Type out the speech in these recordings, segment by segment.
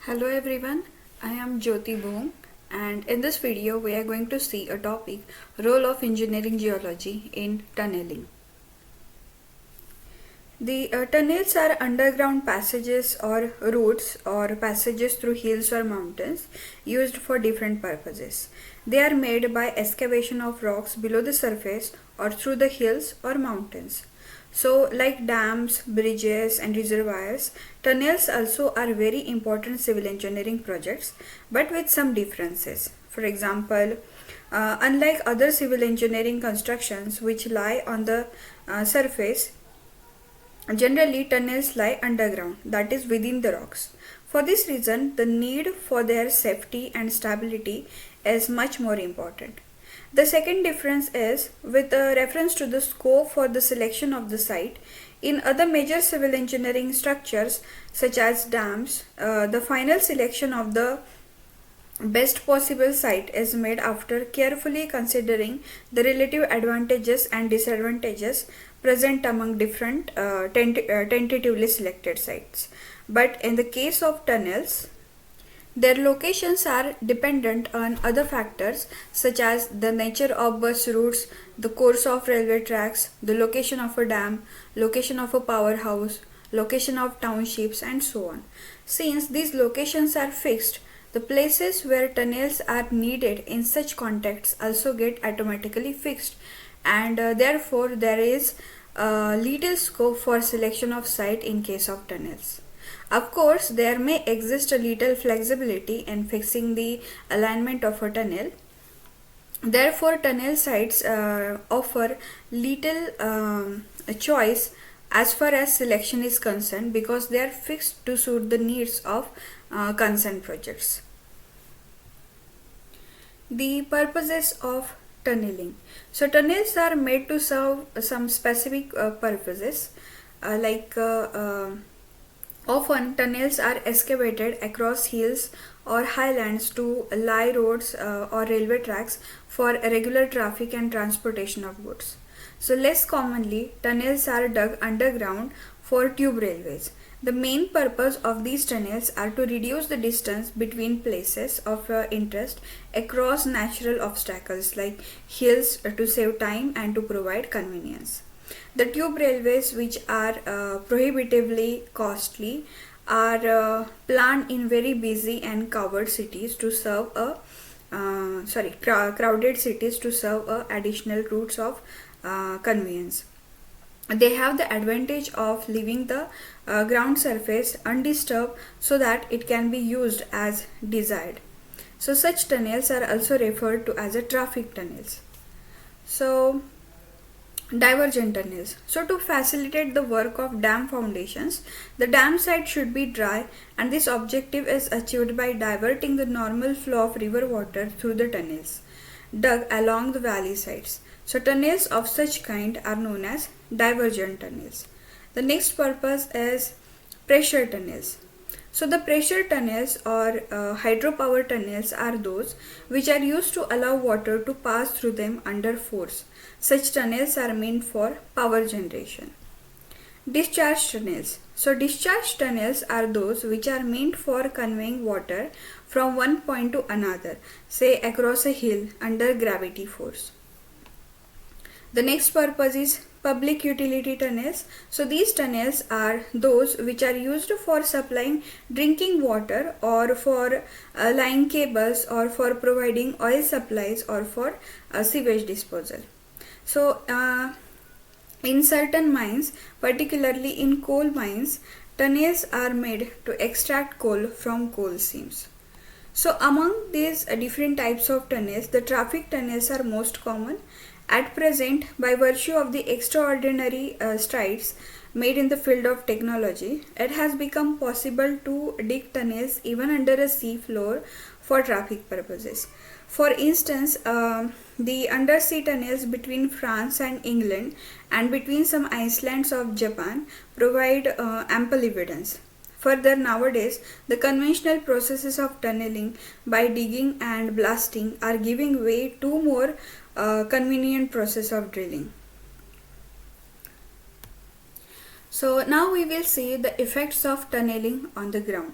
Hello everyone, I am Jyoti Boom, and in this video we are going to see a topic, role of engineering geology in tunneling. The tunnels are underground passages or routes or passages through hills or mountains used for different purposes. They are made by excavation of rocks below the surface or through the hills or mountains. So, like dams, bridges, and reservoirs, tunnels also are very important civil engineering projects, but with some differences. For example, unlike other civil engineering constructions which lie on the surface, generally, tunnels lie underground, that is, within the rocks. For this reason, the need for their safety and stability is much more important. The second difference is with reference to the scope for the selection of the site. In other major civil engineering structures, such as dams, the final selection of the best possible site is made after carefully considering the relative advantages and disadvantages present among different tentatively selected sites. But in the case of tunnels, their locations are dependent on other factors such as the nature of bus routes, the course of railway tracks, the location of a dam, location of a powerhouse, location of townships, and so on. Since these locations are fixed, the places where tunnels are needed in such contexts also get automatically fixed, and therefore there is little scope for selection of site in case of tunnels. Of course, there may exist a little flexibility in fixing the alignment of a tunnel. Therefore, tunnel sites offer little choice as far as selection is concerned because they are fixed to suit the needs of concerned projects. The purposes of tunneling. So, tunnels are made to serve some specific purposes often, tunnels are excavated across hills or highlands to lie roads or railway tracks for regular traffic and transportation of goods. So, less commonly, tunnels are dug underground for tube railways. The main purpose of these tunnels are to reduce the distance between places of interest across natural obstacles like hills to save time and to provide convenience. The tube railways, which are prohibitively costly, are planned in very busy and covered cities to serve crowded cities to serve additional routes of conveyance. They have the advantage of leaving the ground surface undisturbed so that it can be used as desired. So such tunnels are also referred to as a traffic tunnels. So divergent tunnels. So to facilitate the work of dam foundations, the dam site should be dry, and this objective is achieved by diverting the normal flow of river water through the tunnels dug along the valley sides. So tunnels of such kind are known as divergent tunnels. The next purpose is pressure tunnels. So the pressure tunnels or hydropower tunnels are those which are used to allow water to pass through them under force. Such tunnels are meant for power generation. Discharge tunnels. So discharge tunnels are those which are meant for conveying water from one point to another, say across a hill under gravity force. The next purpose is public utility tunnels. So these tunnels are those which are used for supplying drinking water or for line cables or for providing oil supplies or for sewage disposal. So in certain mines, particularly in coal mines, tunnels are made to extract coal from coal seams. So among these different types of tunnels, the traffic tunnels are most common. At present, by virtue of the extraordinary strides made in the field of technology, it has become possible to dig tunnels even under a sea floor for traffic purposes. For instance, the undersea tunnels between France and England and between some islands of Japan provide ample evidence. Further, nowadays, the conventional processes of tunneling by digging and blasting are giving way to more convenient process of drilling. So now we will see the effects of tunneling on the ground.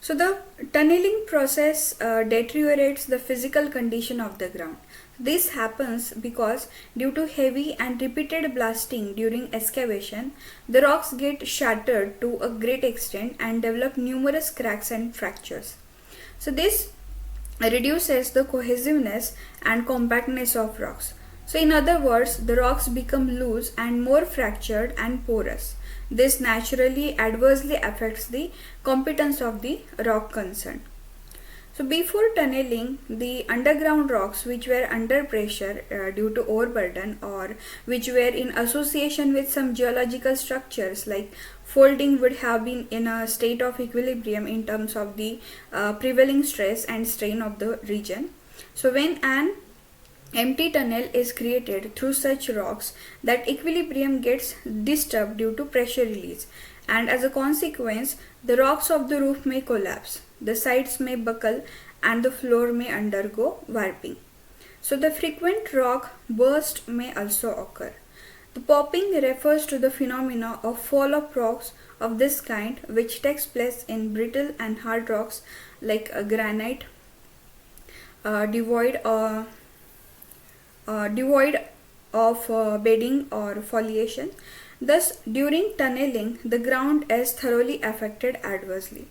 So the tunneling process deteriorates the physical condition of the ground. This happens because due to heavy and repeated blasting during excavation, the rocks get shattered to a great extent and develop numerous cracks and fractures. So this reduces the cohesiveness and compactness of rocks. So in other words, the rocks become loose and more fractured and porous. This naturally adversely affects the competence of the rock concerned. So before tunneling, the underground rocks which were under pressure due to overburden or which were in association with some geological structures like folding would have been in a state of equilibrium in terms of the prevailing stress and strain of the region. So when an empty tunnel is created through such rocks, that equilibrium gets disturbed due to pressure release, and as a consequence the rocks of the roof may collapse, the sides may buckle, and the floor may undergo warping. So the frequent rock burst may also occur. The popping refers to the phenomena of fall of rocks of this kind which takes place in brittle and hard rocks like granite, devoid devoid of bedding or foliation. Thus, during tunneling, the ground is thoroughly affected adversely.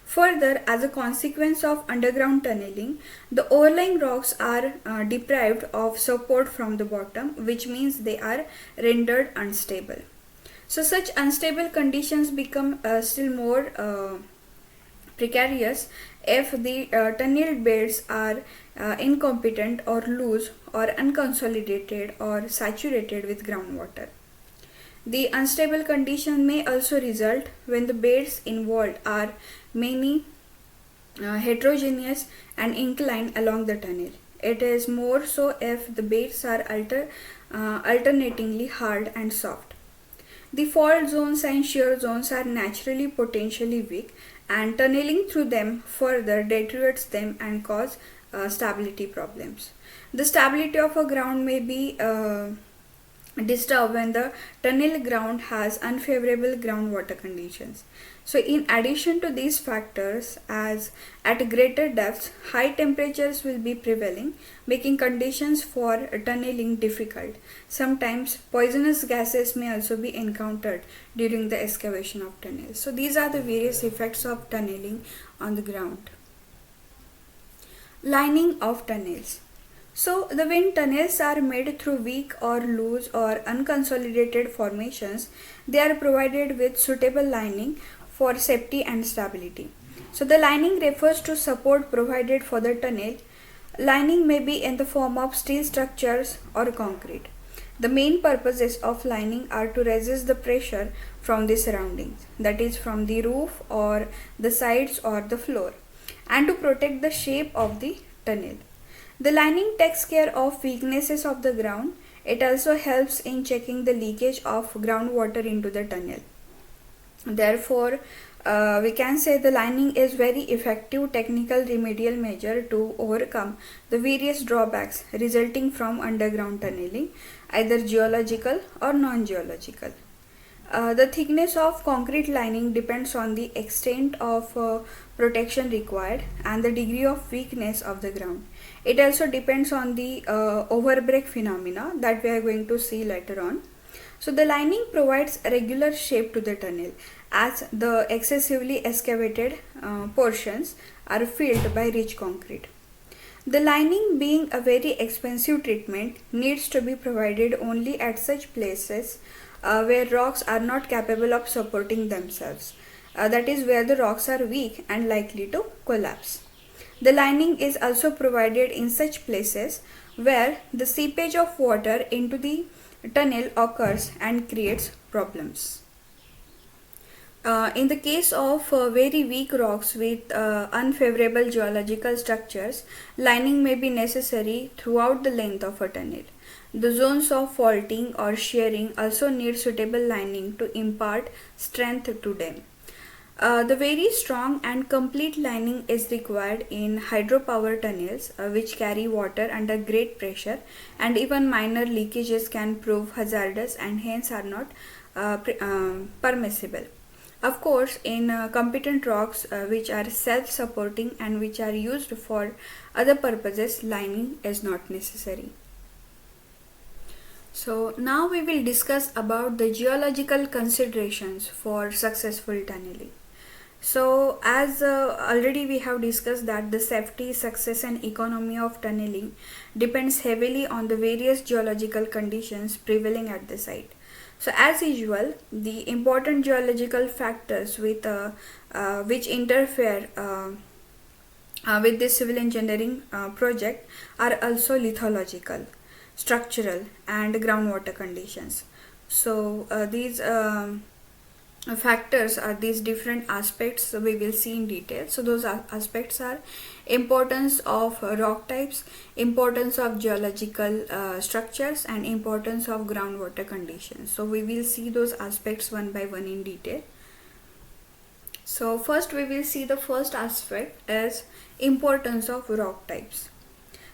Further, as a consequence of underground tunneling, the overlying rocks are deprived of support from the bottom, which means they are rendered unstable. So, such unstable conditions become still more precarious if the tunneled beds are incompetent or loose or unconsolidated or saturated with groundwater. The unstable condition may also result when the beds involved are many heterogeneous and inclined along the tunnel. It is more so if the beds are alternatingly hard and soft. The fault zones and shear zones are naturally potentially weak, and tunneling through them further deteriorates them and cause stability problems. The stability of a ground may be disturbed when the tunnel ground has unfavorable groundwater conditions. So in addition to these factors, as at greater depths, high temperatures will be prevailing, making conditions for tunneling difficult. Sometimes poisonous gases may also be encountered during the excavation of tunnels. So these are the various effects of tunneling on the ground. Lining of tunnels. So the when tunnels are made through weak or loose or unconsolidated formations, they are provided with suitable lining for safety and stability. So the lining refers to support provided for the tunnel. Lining may be in the form of steel structures or concrete. The main purposes of lining are to resist the pressure from the surroundings, that is from the roof or the sides or the floor, and to protect the shape of the tunnel. The lining takes care of weaknesses of the ground. It also helps in checking the leakage of groundwater into the tunnel. Therefore, we can say the lining is very effective technical remedial measure to overcome the various drawbacks resulting from underground tunneling, either geological or non-geological. The thickness of concrete lining depends on the extent of protection required and the degree of weakness of the ground. It also depends on the overbreak phenomena that we are going to see later on. So the lining provides a regular shape to the tunnel as the excessively excavated portions are filled by rich concrete. The lining, being a very expensive treatment, needs to be provided only at such places where rocks are not capable of supporting themselves. That is where the rocks are weak and likely to collapse. The lining is also provided in such places where the seepage of water into the tunnel occurs and creates problems. In the case of very weak rocks with unfavorable geological structures, lining may be necessary throughout the length of a tunnel. The zones of faulting or shearing also need suitable lining to impart strength to them. The very strong and complete lining is required in hydropower tunnels which carry water under great pressure, and even minor leakages can prove hazardous and hence are not permissible. Of course, in competent rocks which are self-supporting and which are used for other purposes, lining is not necessary. So now we will discuss about the geological considerations for successful tunneling. So as already we have discussed that the safety, success and economy of tunneling depends heavily on the various geological conditions prevailing at the site. So as usual, the important geological factors which interfere with this civil engineering project are also lithological, structural and groundwater conditions. So these factors are these different aspects we will see in detail. So those aspects are importance of rock types, importance of geological structures and importance of groundwater conditions. So we will see those aspects one by one in detail. So first we will see the first aspect as importance of rock types.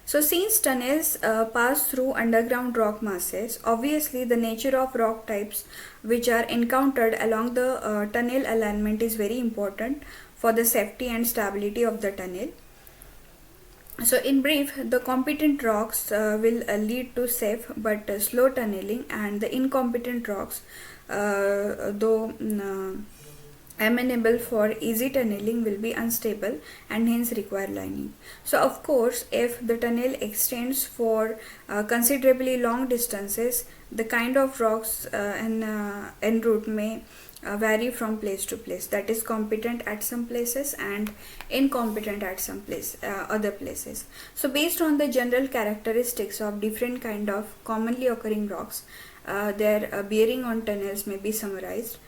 So since tunnels pass through underground rock masses, obviously the nature of rock types which are encountered along the tunnel alignment is very important for the safety and stability of the tunnel. So in brief, the competent rocks will lead to safe but slow tunneling, and the incompetent rocks, though amenable for easy tunneling, will be unstable and hence require lining. So of course, if the tunnel extends for considerably long distances, the kind of rocks en route may vary from place to place, that is competent at some places and incompetent at some other places. So based on the general characteristics of different kind of commonly occurring rocks, their bearing on tunnels may be summarized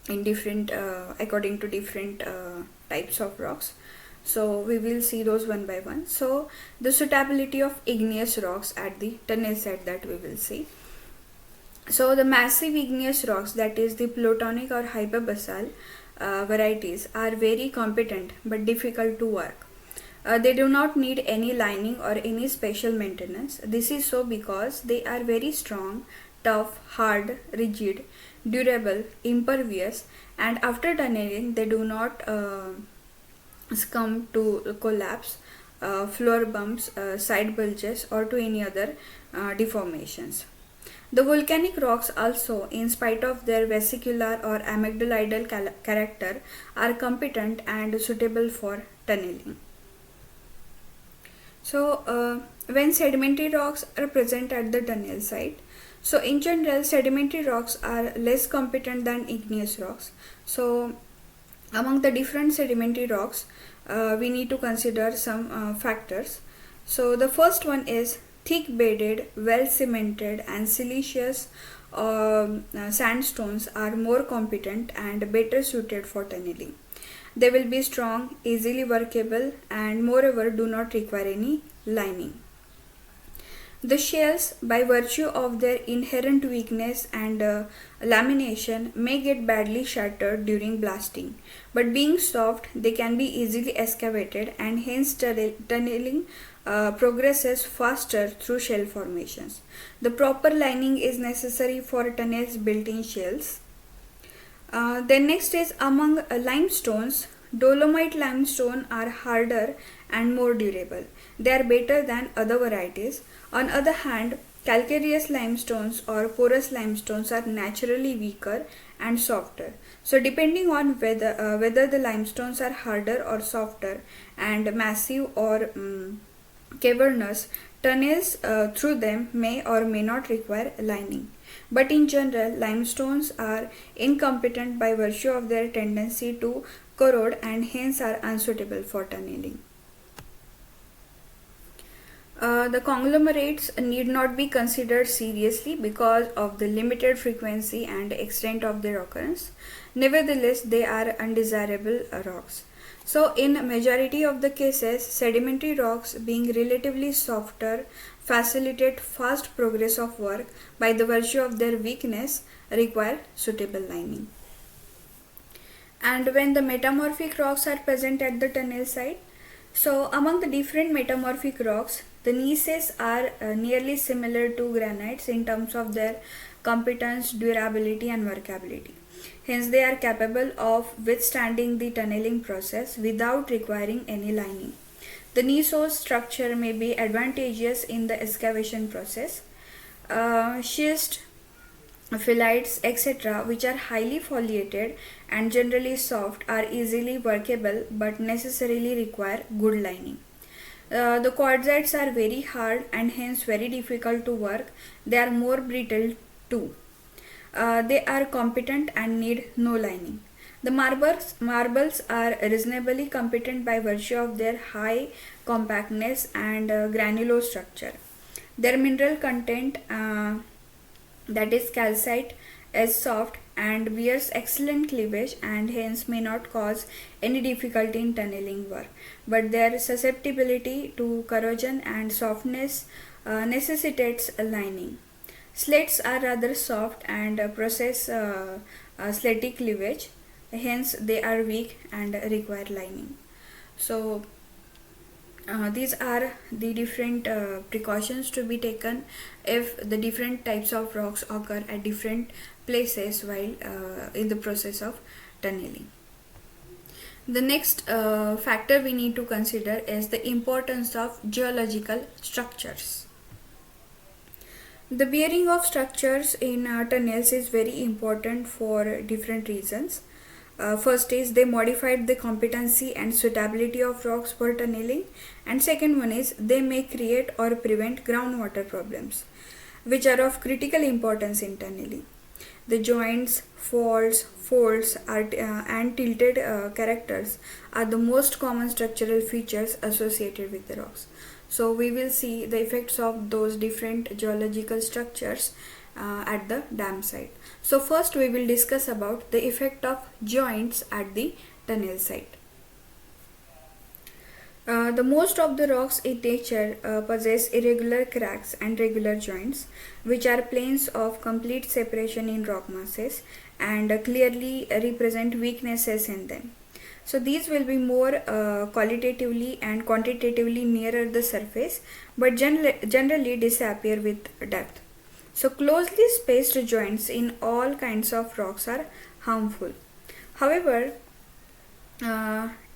in different according to different types of rocks. So we will see those one by one. So the suitability of igneous rocks at the tunnel site, that we will see. So the massive igneous rocks, that is the plutonic or hyperbasal varieties, are very competent but difficult to work. They do not need any lining or any special maintenance. This is so because they are very strong, tough, hard, rigid, durable, impervious, and after tunneling they do not succumb to collapse, floor bumps, side bulges or to any other deformations. The volcanic rocks also, in spite of their vesicular or amygdaloidal character, are competent and suitable for tunneling. So when sedimentary rocks are present at the tunnel site, so in general sedimentary rocks are less competent than igneous rocks. So among the different sedimentary rocks, we need to consider some factors. So the first one is thick bedded, well cemented and siliceous sandstones are more competent and better suited for tunneling. They will be strong, easily workable and moreover do not require any lining. The shells, by virtue of their inherent weakness and lamination, may get badly shattered during blasting, but being soft, they can be easily excavated and hence tunneling progresses faster through shell formations. The proper lining is necessary for tunnels built in shells. Then next is among limestones, dolomite limestone are harder and more durable. They are better than other varieties. On other hand, calcareous limestones or porous limestones are naturally weaker and softer. So depending on whether the limestones are harder or softer and massive or cavernous, tunnels through them may or may not require lining. But in general, limestones are incompetent by virtue of their tendency to corrode and hence are unsuitable for tunneling. The conglomerates need not be considered seriously because of the limited frequency and extent of their occurrence. Nevertheless, they are undesirable rocks. So in majority of the cases, sedimentary rocks being relatively softer facilitate fast progress of work by the virtue of their weakness require suitable lining. And when the metamorphic rocks are present at the tunnel site, so among the different metamorphic rocks, The gneisses are nearly similar to granites in terms of their competence, durability, and workability. Hence, they are capable of withstanding the tunneling process without requiring any lining. The gneiss structure may be advantageous in the excavation process. Schist, phyllites, etc., which are highly foliated and generally soft, are easily workable but necessarily require good lining. The quartzites are very hard and hence very difficult to work. They are more brittle too. They are competent and need no lining. The marbles are reasonably competent by virtue of their high compactness and granular structure. Their mineral content, that is calcite, is soft and bears excellent cleavage and hence may not cause any difficulty in tunneling work, but their susceptibility to corrosion and softness necessitates a lining. Slates are rather soft and possess slaty cleavage, hence they are weak and require lining. So these are the different precautions to be taken if the different types of rocks occur at different places while in the process of tunneling. The next factor we need to consider is the importance of geological structures. The bearing of structures in tunnels is very important for different reasons. First is they modified the competency and suitability of rocks for tunneling, and second one is they may create or prevent groundwater problems, which are of critical importance in tunneling. The joints, faults, folds and tilted characters are the most common structural features associated with the rocks. So we will see the effects of those different geological structures at the dam site. So first we will discuss about the effect of joints at the tunnel site. The most of the rocks in nature possess irregular cracks and regular joints, which are planes of complete separation in rock masses and clearly represent weaknesses in them. So these will be more qualitatively and quantitatively nearer the surface, but generally disappear with depth. So closely spaced joints in all kinds of rocks are harmful. However,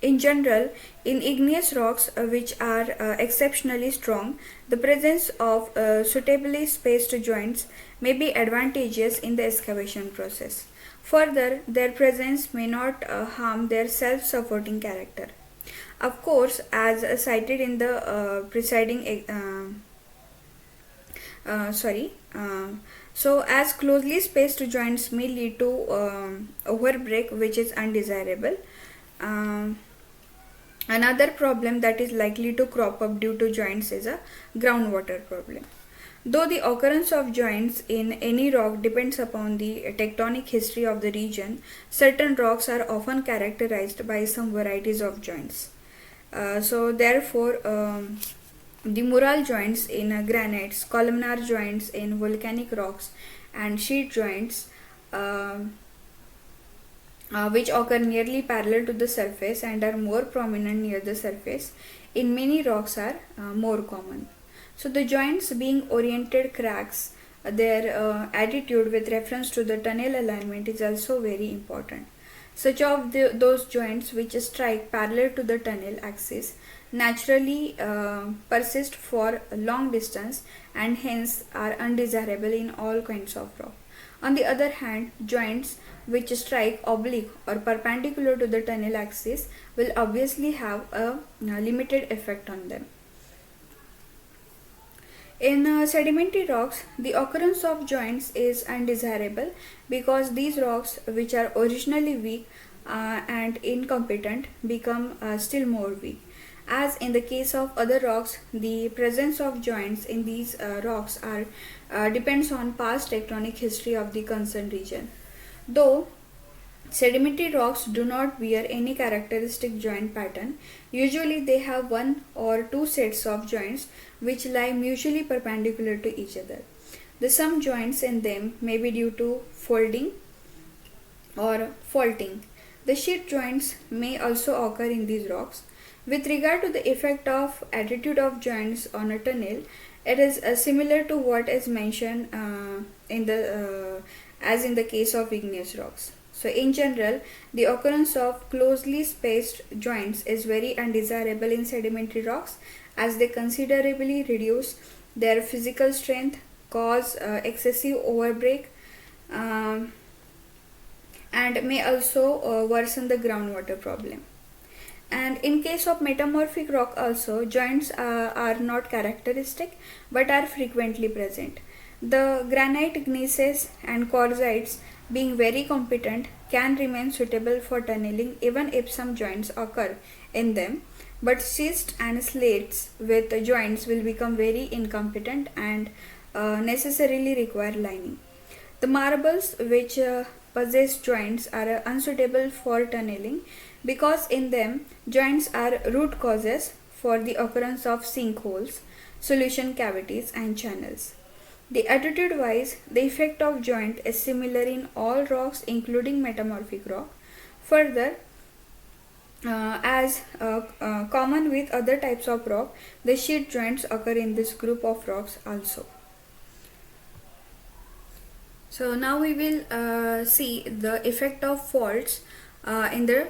in general, in igneous rocks which are exceptionally strong, the presence of suitably spaced joints may be advantageous in the excavation process. Further, their presence may not harm their self-supporting character. Of course, as cited in the preceding so as closely spaced joints may lead to overbreak, which is undesirable. Another problem that is likely to crop up due to joints is a groundwater problem. Though the occurrence of joints in any rock depends upon the tectonic history of the region, certain rocks are often characterized by some varieties of joints. The mural joints in granites, columnar joints in volcanic rocks, and sheet joints which occur nearly parallel to the surface and are more prominent near the surface, in many rocks are more common. So the joints being oriented cracks, their attitude with reference to the tunnel alignment is also very important. Such of those joints which strike parallel to the tunnel axis naturally persist for a long distance and hence are undesirable in all kinds of rock. On the other hand, joints which strike oblique or perpendicular to the tunnel axis will obviously have a limited effect on them. In sedimentary rocks, the occurrence of joints is undesirable because these rocks, which are originally weak and incompetent, become still more weak. As in the case of other rocks, the presence of joints in these rocks depends on past tectonic history of the concerned region. Though sedimentary rocks do not bear any characteristic joint pattern, usually they have one or two sets of joints which lie mutually perpendicular to each other. The some joints in them may be due to folding or faulting. The sheet joints may also occur in these rocks. With regard to the effect of attitude of joints on a tunnel, it is similar to what is mentioned in the as in the case of igneous rocks. So in general, the occurrence of closely spaced joints is very undesirable in sedimentary rocks as they considerably reduce their physical strength, cause excessive overbreak, um, and may also worsen the groundwater problem. And in case of metamorphic rock also, joints are not characteristic but are frequently present. The granite gneisses and quartzites, being very competent, can remain suitable for tunneling even if some joints occur in them, but schist and slates with joints will become very incompetent and necessarily require lining. The marbles which possess joints are unsuitable for tunneling because in them joints are root causes for the occurrence of sinkholes, solution cavities, and channels. The attitude wise, the effect of joint is similar in all rocks including metamorphic rock. Further, as common with other types of rock, the sheet joints occur in this group of rocks also. So now we will see the effect of faults in the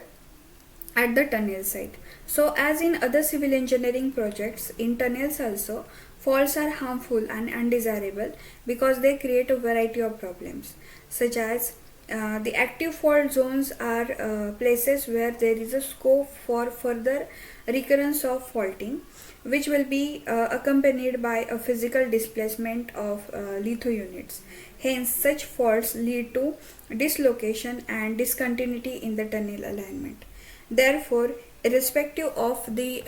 at the tunnel site. So as in other civil engineering projects, in tunnels also, faults are harmful and undesirable because they create a variety of problems, such as the active fault zones are places where there is a scope for further recurrence of faulting, which will be accompanied by a physical displacement of litho units. Hence, such faults lead to dislocation and discontinuity in the tunnel alignment. Therefore, irrespective of the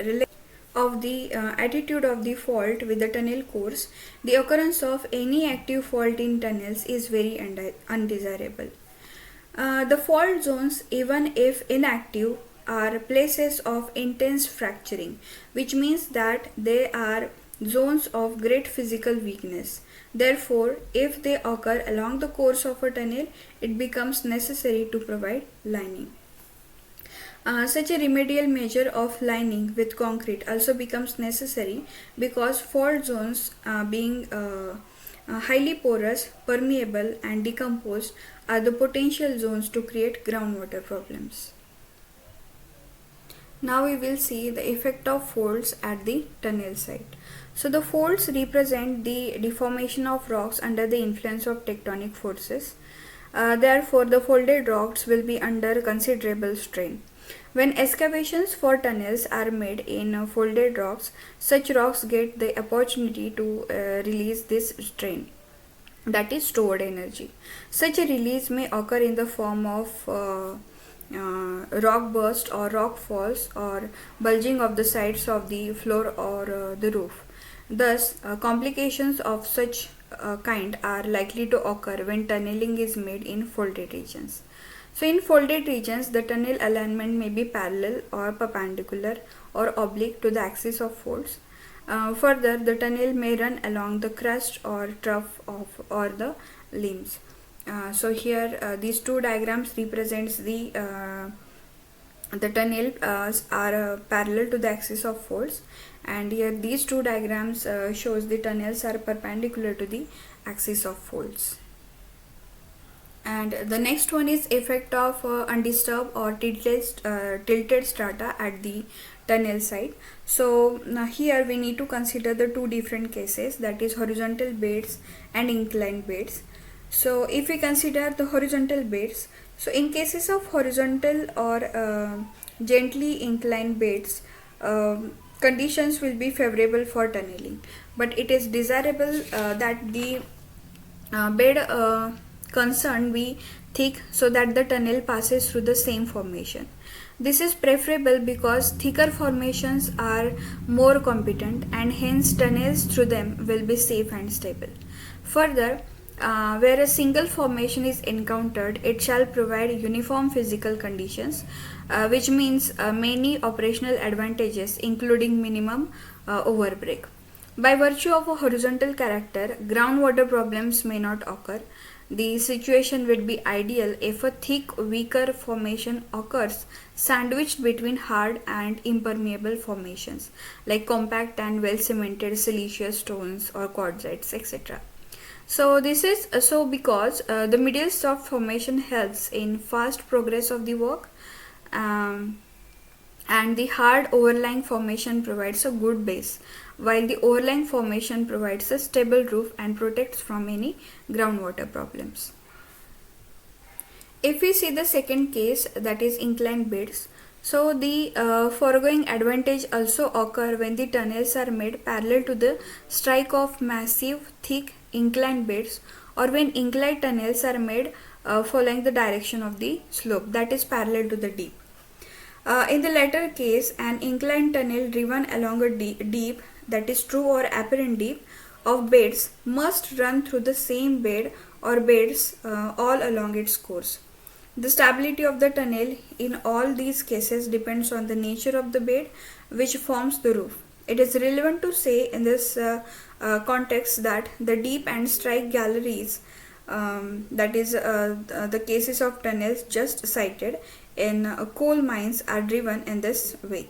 attitude of the fault with the tunnel course, the occurrence of any active fault in tunnels is very undesirable. The fault zones, even if inactive, are places of intense fracturing, which means that they are zones of great physical weakness. Therefore, if they occur along the course of a tunnel, it becomes necessary to provide lining. Such a remedial measure of lining with concrete also becomes necessary because fault zones, being highly porous, permeable, and decomposed, are the potential zones to create groundwater problems. Now we will see the effect of folds at the tunnel site. So the folds represent the deformation of rocks under the influence of tectonic forces. Therefore, the folded rocks will be under considerable strain. When excavations for tunnels are made in folded rocks, such rocks get the opportunity to release this strain, that is stored energy. Such a release may occur in the form of rock burst or rock falls or bulging of the sides of the floor or the roof. Thus, complications of such kind are likely to occur when tunneling is made in folded regions. So in folded regions, the tunnel alignment may be parallel or perpendicular or oblique to the axis of folds. Further, the tunnel may run along the crust or trough of or the limbs. So here these two diagrams represents the tunnel are parallel to the axis of folds, and here these two diagrams shows the tunnels are perpendicular to the axis of folds. And the next one is effect of undisturbed or tilted strata at the tunnel site. So now here we need to consider the two different cases, that is horizontal beds and inclined beds. So if we consider the horizontal beds, so in cases of horizontal or gently inclined beds, conditions will be favorable for tunneling, but it is desirable that the bed concerned be thick so that the tunnel passes through the same formation. This is preferable because thicker formations are more competent and hence tunnels through them will be safe and stable. Further, where a single formation is encountered, it shall provide uniform physical conditions, which means many operational advantages including minimum overbreak. By virtue of a horizontal character, groundwater problems may not occur. The situation would be ideal if a thick, weaker formation occurs sandwiched between hard and impermeable formations like compact and well cemented siliceous stones or quartzites, etc. So this is so because the middle soft formation helps in fast progress of the work, um, and the hard overlying formation provides a good base, while the overlying formation provides a stable roof and protects from any groundwater problems. If we see the second case, that is inclined beds, so the foregoing advantage also occur when the tunnels are made parallel to the strike of massive thick inclined beds, or when inclined tunnels are made following the direction of the slope, that is parallel to the deep. In the latter case, an inclined tunnel driven along a deep, that is true or apparent deep, of beds must run through the same bed or beds all along its course. The stability of the tunnel in all these cases depends on the nature of the bed which forms the roof. It is relevant to say in this context that the deep and strike galleries, that is the cases of tunnels just cited in coal mines, are driven in this way,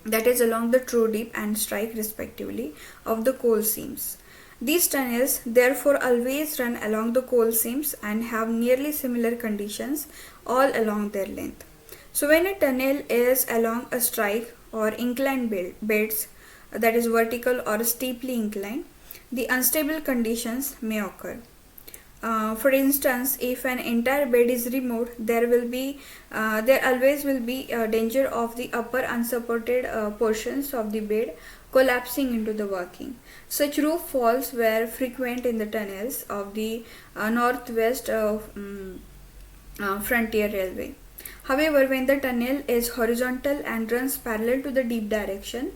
that is along the true deep and strike respectively of the coal seams. These tunnels therefore always run along the coal seams and have nearly similar conditions all along their length. So when a tunnel is along a strike or inclined beds, that is vertical or steeply inclined, the unstable conditions may occur. For instance, if an entire bed is removed, there always will be a danger of the upper unsupported portions of the bed collapsing into the working. Such roof falls were frequent in the tunnels of the northwest frontier railway. However, when the tunnel is horizontal and runs parallel to the deep direction,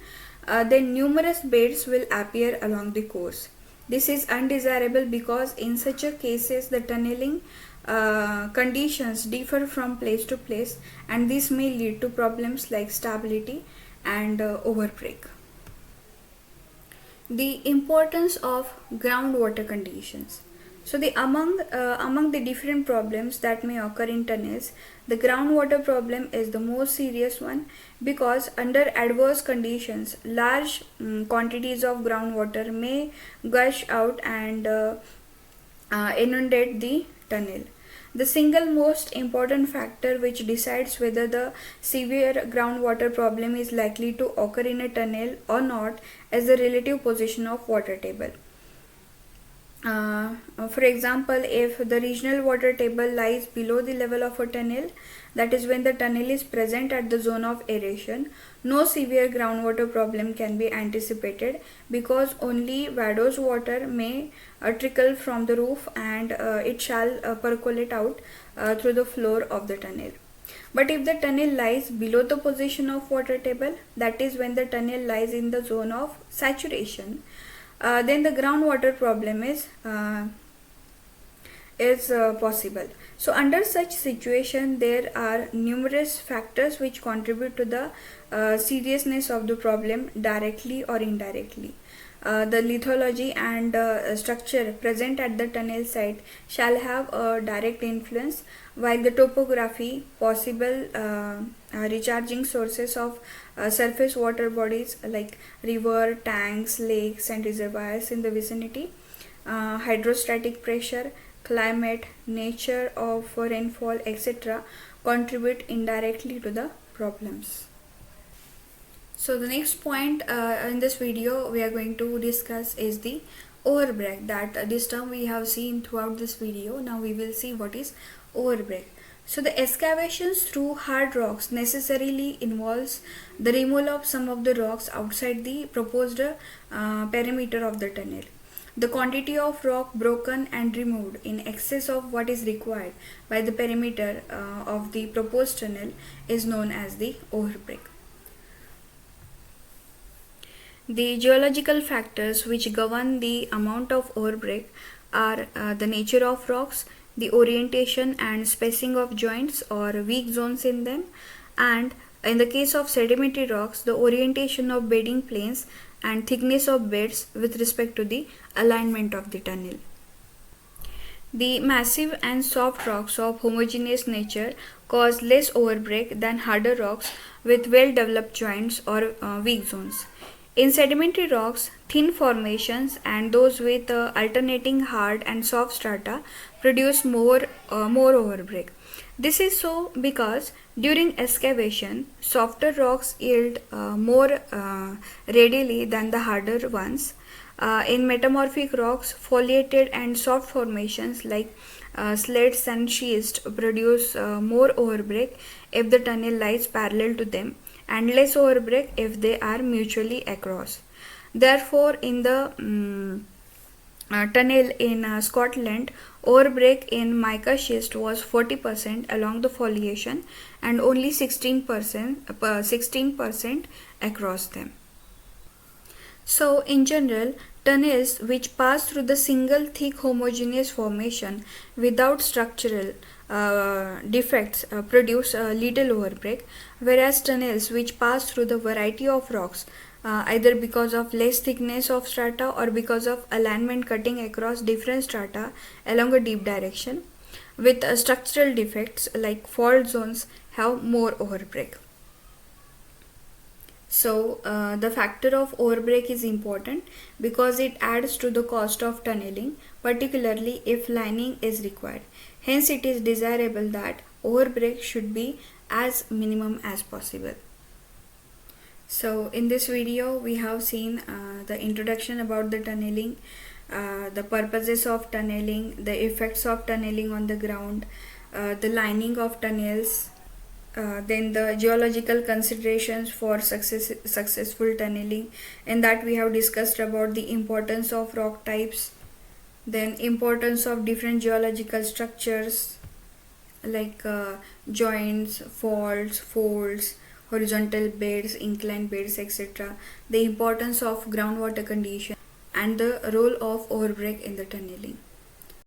then numerous beds will appear along the course. This is undesirable because in such a cases the tunneling conditions differ from place to place, and this may lead to problems like stability and overbreak. The importance of groundwater conditions. So among the different problems that may occur in tunnels, the groundwater problem is the most serious one, because under adverse conditions large quantities of groundwater may gush out and inundate the tunnel. The single most important factor which decides whether the severe groundwater problem is likely to occur in a tunnel or not is the relative position of water table. For example, if the regional water table lies below the level of a tunnel, that is when the tunnel is present at the zone of aeration, no severe groundwater problem can be anticipated, because only Vadose water may trickle from the roof and it shall percolate out through the floor of the tunnel. But if the tunnel lies below the position of water table, that is when the tunnel lies in the zone of saturation, then the groundwater problem is possible. So under such situation, there are numerous factors which contribute to the seriousness of the problem directly or indirectly. The lithology and structure present at the tunnel site shall have a direct influence, while the topography, possible recharging sources of surface water bodies like river, tanks, lakes and reservoirs in the vicinity, hydrostatic pressure, climate, nature of rainfall, etc. contribute indirectly to the problems. So the next point in this video we are going to discuss is the overbreak. That this term we have seen throughout this video. Now we will see what is overbreak. So the excavations through hard rocks necessarily involves the removal of some of the rocks outside the proposed perimeter of the tunnel. The quantity of rock broken and removed in excess of what is required by the perimeter of the proposed tunnel is known as the overbreak. The geological factors which govern the amount of overbreak are the nature of rocks, the orientation and spacing of joints or weak zones in them, and in the case of sedimentary rocks, the orientation of bedding planes and thickness of beds with respect to the alignment of the tunnel. The massive and soft rocks of homogeneous nature cause less overbreak than harder rocks with well developed joints or weak zones. In sedimentary rocks, thin formations and those with alternating hard and soft strata produce more overbreak. This is so because during excavation, softer rocks yield more readily than the harder ones. In metamorphic rocks, foliated and soft formations like slates and schist produce more overbreak if the tunnel lies parallel to them, and less overbreak if they are mutually across. Therefore, in the tunnel in Scotland, overbreak in mica schist was 40% along the foliation and only 16% across them. So, in general, tunnels which pass through the single thick homogeneous formation without structural defects produce little overbreak, whereas tunnels which pass through the variety of rocks, either because of less thickness of strata or because of alignment cutting across different strata along a deep direction, with structural defects like fault zones, have more overbreak. So, the factor of overbreak is important because it adds to the cost of tunneling, particularly if lining is required. Hence, it is desirable that overbreak should be as minimum as possible. So, in this video, we have seen the introduction about the tunneling, the purposes of tunneling, the effects of tunneling on the ground, the lining of tunnels, then the geological considerations for successful tunneling, and that we have discussed about the importance of rock types, then importance of different geological structures like joints, faults, folds, horizontal beds, inclined beds, etc., the importance of groundwater condition, and the role of overbreak in the tunneling.